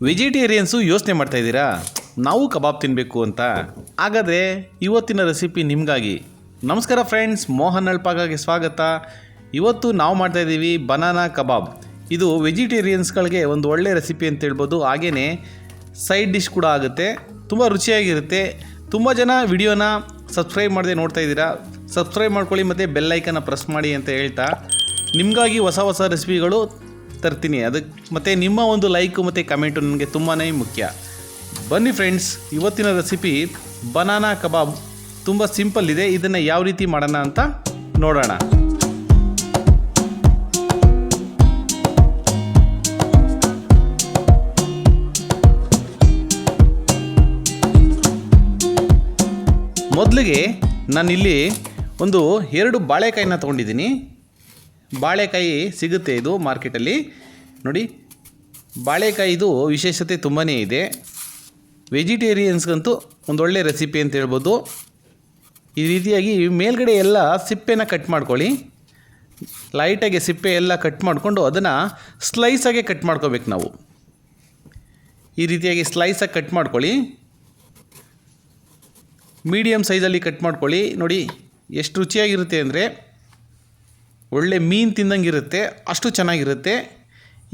Vegetarians ಯೋಚನೆ ಮಾಡ್ತಾ ಇದ್ದೀರಾ ನಾವು ಕಬಾಬ್ ತಿನ್ನಬೇಕು ಅಂತ. ಹಾಗಾದರೆ ಇವತ್ತಿನ ರೆಸಿಪಿ ನಿಮಗಾಗಿ. ನಮಸ್ಕಾರ ಫ್ರೆಂಡ್ಸ್, ಮೋಹನ್ ಅಲ್ಪಾಗಾಗಿ ಸ್ವಾಗತ. ಇವತ್ತು ನಾವು ಮಾಡ್ತಾಯಿದ್ದೀವಿ ಬನಾನಾ ಕಬಾಬ್. ಇದು ವೆಜಿಟೇರಿಯನ್ಸ್ಗಳಿಗೆ ಒಂದು ಒಳ್ಳೆ ರೆಸಿಪಿ ಅಂತ ಹೇಳ್ಬೋದು. ಹಾಗೆಯೇ ಸೈಡ್ ಡಿಶ್ ಕೂಡ ಆಗುತ್ತೆ, ತುಂಬ ರುಚಿಯಾಗಿರುತ್ತೆ. ತುಂಬ ಜನ ವಿಡಿಯೋನ ಸಬ್ಸ್ಕ್ರೈಬ್ ಮಾಡದೆ ನೋಡ್ತಾ ಇದ್ದೀರಾ, ಸಬ್ಸ್ಕ್ರೈಬ್ ಮಾಡ್ಕೊಳ್ಳಿ ಮತ್ತು ಬೆಲ್ಲೈಕನ್ನ ಪ್ರೆಸ್ ಮಾಡಿ ಅಂತ ಹೇಳ್ತಾ ನಿಮಗಾಗಿ ಹೊಸ ರೆಸಿಪಿಗಳು ತರ್ತೀನಿ. ಅದಕ್ಕೆ ಮತ್ತು ನಿಮ್ಮ ಒಂದು ಲೈಕು ಮತ್ತು ಕಮೆಂಟು ನನಗೆ ತುಂಬಾ ಮುಖ್ಯ. ಬನ್ನಿ ಫ್ರೆಂಡ್ಸ್, ಇವತ್ತಿನ ರೆಸಿಪಿ ಬನಾನಾ ಕಬಾಬ್ ತುಂಬ ಸಿಂಪಲ್ ಇದೆ. ಇದನ್ನು ಯಾವ ರೀತಿ ಮಾಡೋಣ ಅಂತ ನೋಡೋಣ. ಮೊದಲಿಗೆ ನಾನಿಲ್ಲಿ ಒಂದು 2 ಬಾಳೆಕಾಯಿನ ತೊಗೊಂಡಿದ್ದೀನಿ. ಬಾಳೆಕಾಯಿ ಸಿಗುತ್ತೆ ಇದು ಮಾರ್ಕೆಟಲ್ಲಿ. ನೋಡಿ, ಬಾಳೆಕಾಯಿದು ವಿಶೇಷತೆ ತುಂಬಾ ಇದೆ. ವೆಜಿಟೇರಿಯನ್ಸ್ಗಂತೂ ಒಂದೊಳ್ಳೆ ರೆಸಿಪಿ ಅಂತ ಹೇಳ್ಬೋದು. ಈ ರೀತಿಯಾಗಿ ಮೇಲ್ಗಡೆ ಎಲ್ಲ ಸಿಪ್ಪೆನ ಕಟ್ ಮಾಡ್ಕೊಳ್ಳಿ. ಲೈಟಾಗಿ ಸಿಪ್ಪೆ ಎಲ್ಲ ಕಟ್ ಮಾಡಿಕೊಂಡು ಅದನ್ನು ಸ್ಲೈಸಾಗೆ ಕಟ್ ಮಾಡ್ಕೋಬೇಕು ನಾವು. ಈ ರೀತಿಯಾಗಿ ಸ್ಲೈಸಾಗಿ ಕಟ್ ಮಾಡ್ಕೊಳ್ಳಿ. ಮೀಡಿಯಮ್ ಸೈಜಲ್ಲಿ ಕಟ್ ಮಾಡ್ಕೊಳ್ಳಿ. ನೋಡಿ ಎಷ್ಟು ರುಚಿಯಾಗಿರುತ್ತೆ ಅಂದರೆ ಒಳ್ಳೆ ಮೀನು ತಿಂದಂಗಿರುತ್ತೆ, ಅಷ್ಟು ಚೆನ್ನಾಗಿರುತ್ತೆ.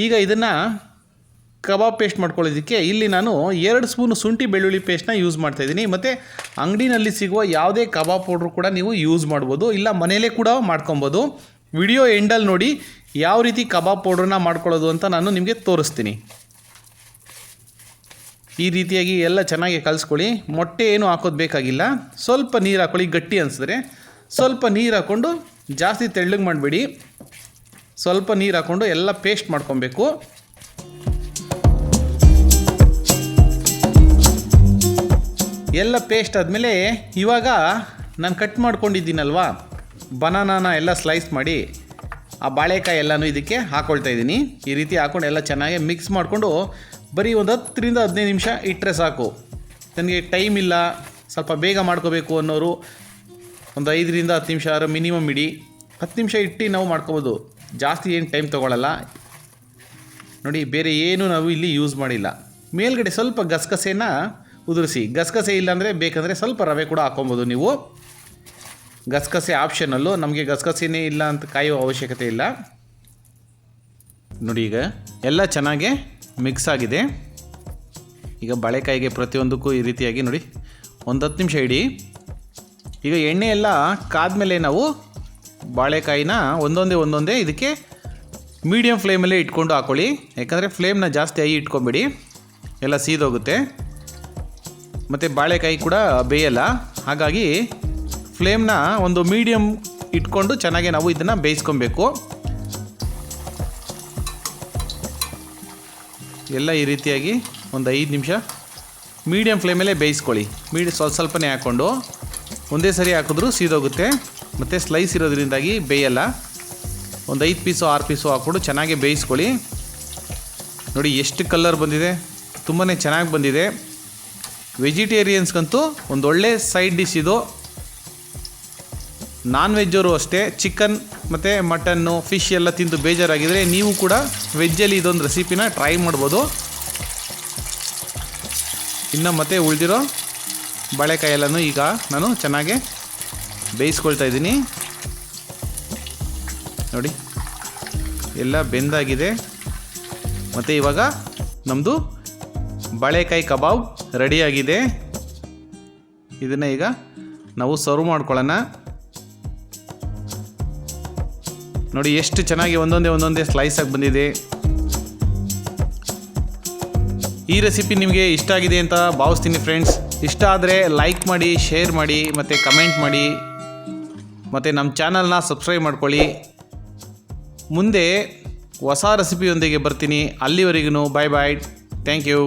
ಈಗ ಇದನ್ನು ಕಬಾಬ್ ಪೇಸ್ಟ್ ಮಾಡ್ಕೊಳ್ಳೋದಕ್ಕೆ ಇಲ್ಲಿ ನಾನು 2 ಸ್ಪೂನ್ ಶುಂಠಿ ಬೆಳ್ಳುಳ್ಳಿ ಪೇಸ್ಟ್ನ ಯೂಸ್ ಮಾಡ್ತಾಯಿದ್ದೀನಿ. ಮತ್ತು ಅಂಗಡಿನಲ್ಲಿ ಸಿಗುವ ಯಾವುದೇ ಕಬಾಬ್ ಪೌಡ್ರು ಕೂಡ ನೀವು ಯೂಸ್ ಮಾಡ್ಬೋದು, ಇಲ್ಲ ಮನೆಯಲ್ಲೇ ಕೂಡ ಮಾಡ್ಕೊಬೋದು. ವಿಡಿಯೋ ಎಂಡಲ್ಲಿ ನೋಡಿ ಯಾವ ರೀತಿ ಕಬಾಬ್ ಪೌಡ್ರನ್ನ ಮಾಡ್ಕೊಳ್ಳೋದು ಅಂತ ನಾನು ನಿಮಗೆ ತೋರಿಸ್ತೀನಿ. ಈ ರೀತಿಯಾಗಿ ಎಲ್ಲ ಚೆನ್ನಾಗಿ ಕಲಿಸ್ಕೊಳ್ಳಿ. ಮೊಟ್ಟೆ ಏನು ಹಾಕೋದು ಬೇಕಾಗಿಲ್ಲ. ಸ್ವಲ್ಪ ನೀರು ಹಾಕ್ಕೊಳ್ಳಿ. ಗಟ್ಟಿ ಅನಿಸಿದ್ರೆ ಸ್ವಲ್ಪ ನೀರು ಹಾಕ್ಕೊಂಡು, ಜಾಸ್ತಿ ತೆಳ್ಳಗೆ ಮಾಡಬೇಡಿ. ಸ್ವಲ್ಪ ನೀರು ಹಾಕ್ಕೊಂಡು ಎಲ್ಲ ಪೇಸ್ಟ್ ಮಾಡ್ಕೊಬೇಕು. ಎಲ್ಲ ಪೇಸ್ಟ್ ಆದಮೇಲೆ ಇವಾಗ ನಾನು ಕಟ್ ಮಾಡ್ಕೊಂಡಿದ್ದೀನಲ್ವ ಬನಾನಾನ ಎಲ್ಲ ಸ್ಲೈಸ್ ಮಾಡಿ ಆ ಬಾಳೆಕಾಯಿ ಎಲ್ಲನೂ ಇದಕ್ಕೆ ಹಾಕ್ಕೊಳ್ತಾ ಇದ್ದೀನಿ. ಈ ರೀತಿ ಹಾಕ್ಕೊಂಡು ಎಲ್ಲ ಚೆನ್ನಾಗಿ ಮಿಕ್ಸ್ ಮಾಡಿಕೊಂಡು ಬರೀ ಒಂದು 10 ರಿಂದ 15 ನಿಮಿಷ ಇಟ್ಟರೆ ಸಾಕು. ನನಗೆ ಟೈಮ್ ಇಲ್ಲ, ಸ್ವಲ್ಪ ಬೇಗ ಮಾಡ್ಕೋಬೇಕು ಅನ್ನೋರು ಒಂದು 5 ರಿಂದ 10 ನಿಮಿಷ ಮಿನಿಮಮ್ ಇಡಿ. 10 ನಿಮಿಷ ಇಟ್ಟು ನಾವು ಮಾಡ್ಕೋಬೋದು, ಜಾಸ್ತಿ ಏನು ಟೈಮ್ ತೊಗೊಳ್ಳಲ್ಲ. ನೋಡಿ, ಬೇರೆ ಏನು ನಾವು ಇಲ್ಲಿ ಯೂಸ್ ಮಾಡಿಲ್ಲ. ಮೇಲ್ಗಡೆ ಸ್ವಲ್ಪ ಗಸಗಸೆನ ಉದುರಿಸಿ. ಗಸಗಸೆ ಇಲ್ಲಾಂದರೆ ಬೇಕಂದರೆ ಸ್ವಲ್ಪ ರವೆ ಕೂಡ ಹಾಕ್ಕೊಬೋದು ನೀವು. ಗಸಗಸೆ ಆಪ್ಷನಲ್ಲು, ನಮಗೆ ಗಸಗಸೆನೇ ಇಲ್ಲ ಅಂತ ಕಾಯುವ ಅವಶ್ಯಕತೆ ಇಲ್ಲ. ನೋಡಿ, ಈಗ ಎಲ್ಲ ಚೆನ್ನಾಗೆ ಮಿಕ್ಸ್ ಆಗಿದೆ. ಈಗ ಬಾಳೆಕಾಯಿಗೆ ಪ್ರತಿಯೊಂದಕ್ಕೂ ಈ ರೀತಿಯಾಗಿ ನೋಡಿ ಒಂದು 10 ನಿಮಿಷ ಇಡಿ. ಈಗ ಎಣ್ಣೆ ಎಲ್ಲ ಕಾದ್ಮೇಲೆ ನಾವು ಬಾಳೆಕಾಯಿನ ಒಂದೊಂದೇ ಇದಕ್ಕೆ ಮೀಡಿಯಮ್ ಫ್ಲೇಮಲ್ಲೇ ಇಟ್ಕೊಂಡು ಹಾಕ್ಕೊಳ್ಳಿ. ಯಾಕಂದರೆ ಫ್ಲೇಮ್ನ ಜಾಸ್ತಿ ಆಗಿ ಇಟ್ಕೊಂಬಿಡಿ, ಎಲ್ಲ ಸೀದೋಗುತ್ತೆ. ಮತ್ತು ಬಾಳೆಕಾಯಿ ಕೂಡ ಬೇಯಲ್ಲ. ಹಾಗಾಗಿ ಫ್ಲೇಮ್ನ ಒಂದು ಮೀಡಿಯಮ್ ಇಟ್ಕೊಂಡು ಚೆನ್ನಾಗಿ ನಾವು ಇದನ್ನು ಬೇಯಿಸ್ಕೊಬೇಕು. ಎಲ್ಲ ಈ ರೀತಿಯಾಗಿ ಒಂದು 5 ನಿಮಿಷ ಮೀಡಿಯಮ್ ಫ್ಲೇಮಲ್ಲೇ ಬೇಯಿಸ್ಕೊಳ್ಳಿ. ಸ್ವಲ್ಪನೇ ಹಾಕ್ಕೊಂಡು, ಒಂದೇ ಸರಿ ಹಾಕಿದ್ರೂ ಸೀದೋಗುತ್ತೆ. ಮತ್ತು ಸ್ಲೈಸ್ ಇರೋದ್ರಿಂದಾಗಿ ಬೇಯಲ್ಲ. ಒಂದು 5 ಪೀಸು 6 ಪೀಸು ಹಾಕ್ಕೊಂಡು ಚೆನ್ನಾಗಿ ಬೇಯಿಸ್ಕೊಳ್ಳಿ. ನೋಡಿ ಎಷ್ಟು ಕಲರ್ ಬಂದಿದೆ, ತುಂಬಾ ಚೆನ್ನಾಗಿ ಬಂದಿದೆ. ವೆಜಿಟೇರಿಯನ್ಸ್ಗಂತೂ ಒಂದೊಳ್ಳೆ ಸೈಡ್ ಡಿಶ್ ಇದು. ನಾನ್ ವೆಜ್ಜವರು ಅಷ್ಟೇ, ಚಿಕನ್ ಮತ್ತು ಮಟನ್ನು ಫಿಶ್ ಎಲ್ಲ ತಿಂದು ಬೇಜಾರಾಗಿದ್ದರೆ ನೀವು ಕೂಡ ವೆಜ್ಜಲ್ಲಿ ಇದೊಂದು ರೆಸಿಪಿನ ಟ್ರೈ ಮಾಡ್ಬೋದು. ಇನ್ನು ಮತ್ತೆ ಉಳಿದಿರೋ ಬಾಳೆಕಾಯಿ ಎಲ್ಲನೂ ಈಗ ನಾನು ಚೆನ್ನಾಗಿ ಬೇಯಿಸ್ಕೊಳ್ತಾ ಇದ್ದೀನಿ. ನೋಡಿ ಎಲ್ಲ ಬೆಂದಾಗಿದೆ. ಮತ್ತು ಇವಾಗ ನಮ್ಮದು ಬಾಳೆಕಾಯಿ ಕಬಾಬ್ ರೆಡಿಯಾಗಿದೆ. ಇದನ್ನು ಈಗ ನಾವು ಸರ್ವ್ ಮಾಡ್ಕೊಳ್ಳೋಣ. ನೋಡಿ ಎಷ್ಟು ಚೆನ್ನಾಗಿ ಒಂದೊಂದೇ ಸ್ಲೈಸಾಗಿ ಬಂದಿದೆ. ಈ ರೆಸಿಪಿ ನಿಮಗೆ ಇಷ್ಟ ಆಗಿದೆ ಅಂತ ಭಾವಿಸ್ತೀನಿ ಫ್ರೆಂಡ್ಸ್. ಇಷ್ಟ ಆದರೆ ಲೈಕ್ ಮಾಡಿ, ಶೇರ್ ಮಾಡಿ ಮತ್ತು ಕಮೆಂಟ್ ಮಾಡಿ. ಮತ್ತು ನಮ್ಮ ಚಾನಲ್ನ ಸಬ್ಸ್ಕ್ರೈಬ್ ಮಾಡ್ಕೊಳ್ಳಿ. ಮುಂದೆ ಹೊಸ ರೆಸಿಪಿಯೊಂದಿಗೆ ಬರ್ತೀನಿ. ಅಲ್ಲಿವರೆಗೂ ಬಾಯ್. Thank you.